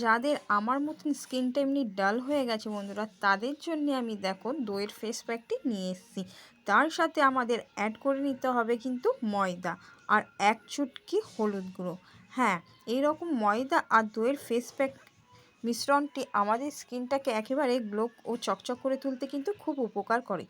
যাদের আমার মতন স্কিনটা এমনি ডাল হয়ে গেছে বন্ধুরা, তাদের জন্য আমি দেখো দইয়ের ফেস প্যাকটি নিয়ে এসেছি। তার সাথে আমাদের অ্যাড করে নিতে হবে কিন্তু ময়দা আর এক চুটকি হলুদ গুঁড়ো। হ্যাঁ, এইরকম ময়দা আর দইয়ের ফেস প্যাক মিশ্রণটি আমাদের স্কিনটাকে একেবারে গ্লো ও চকচক করে তুলতে কিন্তু খুব উপকার করে।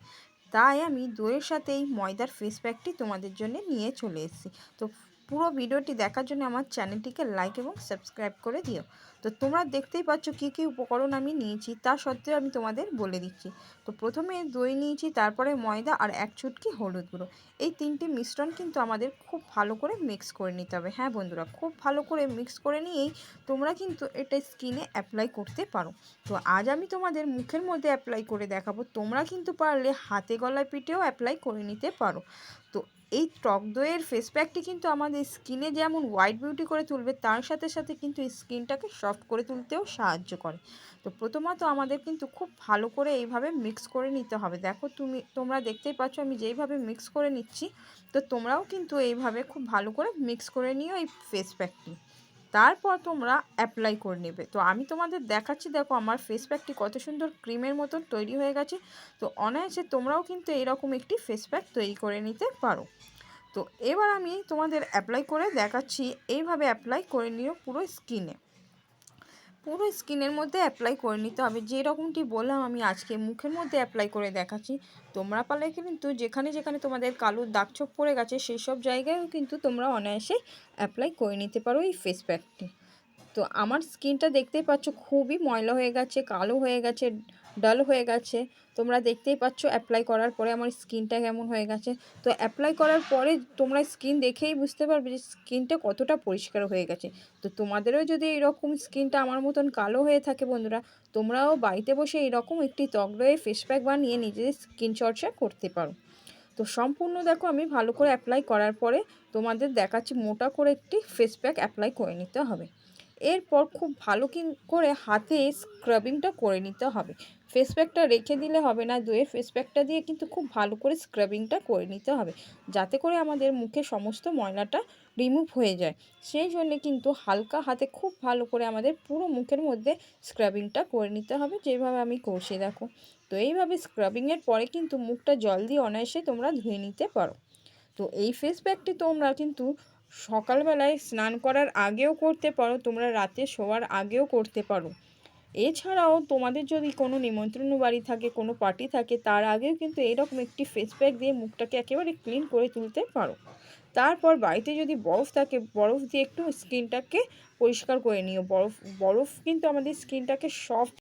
তাই আমি দইয়ের সাথে এই ময়দার ফেস প্যাকটি তোমাদের জন্য নিয়ে চলে এসেছি। তো পুরো ভিডিওটি দেখার জন্য আমার চ্যানেলটিকে লাইক এবং সাবস্ক্রাইব করে দিও। তো তোমরা দেখতেই পাচ্ছ কী কী উপকরণ আমি নিয়েছি, তা সত্ত্বেও আমি তোমাদের বলে দিচ্ছি। তো প্রথমে দই নিয়েছি, তারপরে ময়দা আর এক চুটকি হলুদ গুঁড়ো। এই তিনটি মিশ্রণ কিন্তু আমাদের খুব ভালো করে মিক্স করে নিতে হবে। হ্যাঁ বন্ধুরা, খুব ভালো করে মিক্স করে নিয়েই তোমরা কিন্তু এটা স্কিনে অ্যাপ্লাই করতে পারো। তো আজ আমি তোমাদের মুখের মধ্যে অ্যাপ্লাই করে দেখাবো। তোমরা কিন্তু পারলে হাতে গলায় পিঠেও অ্যাপ্লাই করে নিতে পারো। তো এই টক দইয়ের ফেস প্যাকটি কিন্তু আমাদের স্কিনে যেমন হোয়াইট বিউটি করে তুলবে, তার সাথে সাথে কিন্তু স্কিনটাকে সফট করে তুলতেও সাহায্য করে। তো প্রথমত আমাদের কিন্তু খুব ভালো করে এইভাবে মিক্স করে নিতে হবে। দেখো তোমরা দেখতেই পাচ্ছ আমি যেইভাবে মিক্স করে নিচ্ছি। তো তোমরাও কিন্তু এইভাবে খুব ভালো করে মিক্স করে নিও এই ফেস প্যাকটি। তারপর তোমরা অ্যাপ্লাই করে নেবে। তো আমি তোমাদের দেখাচ্ছি, দেখো আমার ফেস প্যাকটি কত সুন্দর ক্রিমের মতন তৈরি হয়ে গেছে। তো অনায়াসে তোমরাও কিন্তু এরকম একটি ফেস প্যাক তৈরি করে নিতে পারো। তো এবার আমি তোমাদের অ্যাপ্লাই করে দেখাচ্ছি। এইভাবে অ্যাপ্লাই করে নিও পুরো স্কিনের মধ্যে অ্যাপ্লাই করে নিতে হবে। যে রকমটি বললাম আমি আজকে মুখের মধ্যে অ্যাপ্লাই করে দেখাচ্ছি। তোমরা পারলে কিন্তু যেখানে যেখানে তোমাদের কালো দাগ ছোপ পড়ে গেছে সেই সব জায়গায়ও কিন্তু তোমরা অনায়াসে অ্যাপ্লাই করে নিতে পারো এই ফেস প্যাকটি। তো আমার স্কিনটা দেখতেই পাচ্ছ খুবই ময়লা হয়ে গেছে, কালো হয়ে গেছে, ডাল হয়ে গেছে। তোমরা দেখতেই পাচ্ছ অ্যাপ্লাই করার পরে আমার স্কিনটা কেমন হয়ে গেছে। তো অ্যাপ্লাই করার পরে তোমরা স্কিন দেখেই বুঝতে পারবে যে স্কিনটা কতটা পরিষ্কার হয়ে গেছে। তো তোমাদেরও যদি এইরকম স্কিনটা আমার মতন কালো হয়ে থাকে বন্ধুরা, তোমরাও বাড়িতে বসে এইরকম একটি ত্বক দইয়ের ফেস প্যাক বানিয়ে নিজেদের স্কিন চর্চা করতে পারো। তো সম্পূর্ণ দেখো আমি ভালো করে অ্যাপ্লাই করার পরে তোমাদের দেখাচ্ছি মোটা করে একটি ফেস প্যাক অ্যাপ্লাই করে নিতে হবে। এরপর খুব ভালো করে হাতে স্ক্রাবিংটা করে নিতে হবে। ফেস প্যাকটা রেখে দিলে হবে না, দইয়ের ফেস প্যাকটা দিয়ে কিন্তু খুব ভালো করে স্ক্রাবিংটা করে নিতে হবে, যাতে করে আমাদের মুখে সমস্ত ময়লাটা রিমুভ হয়ে যায়। সেই জন্যে কিন্তু হালকা হাতে খুব ভালো করে আমাদের পুরো মুখের মধ্যে স্ক্রাবিংটা করে নিতে হবে, যেভাবে আমি করছি দেখো। তো এইভাবে স্ক্রাবিংয়ের পরে কিন্তু মুখটা জল দিয়ে অনায়াসে তোমরা ধুয়ে নিতে পারো। তো এই ফেস প্যাকটি তোমরা কিন্তু সকালবেলায় স্নান করার আগেও করতে পারো, তোমরা রাতে শোয়ার আগেও করতে পারো। এছাড়াও তোমাদের যদি কোনো নিমন্ত্রণ বাড়ি থাকে, কোনো পার্টি থাকে, তার আগেও কিন্তু এইরকম একটি ফেস প্যাক দিয়ে মুখটাকে একেবারে ক্লিন করে তুলতে পারো। তারপর বাড়িতে যদি বরফ থাকে, বরফ দিয়ে একটু স্কিনটাকে পরিষ্কার করে নিও। বরফ কিন্তু আমাদের স্কিনটাকে সফট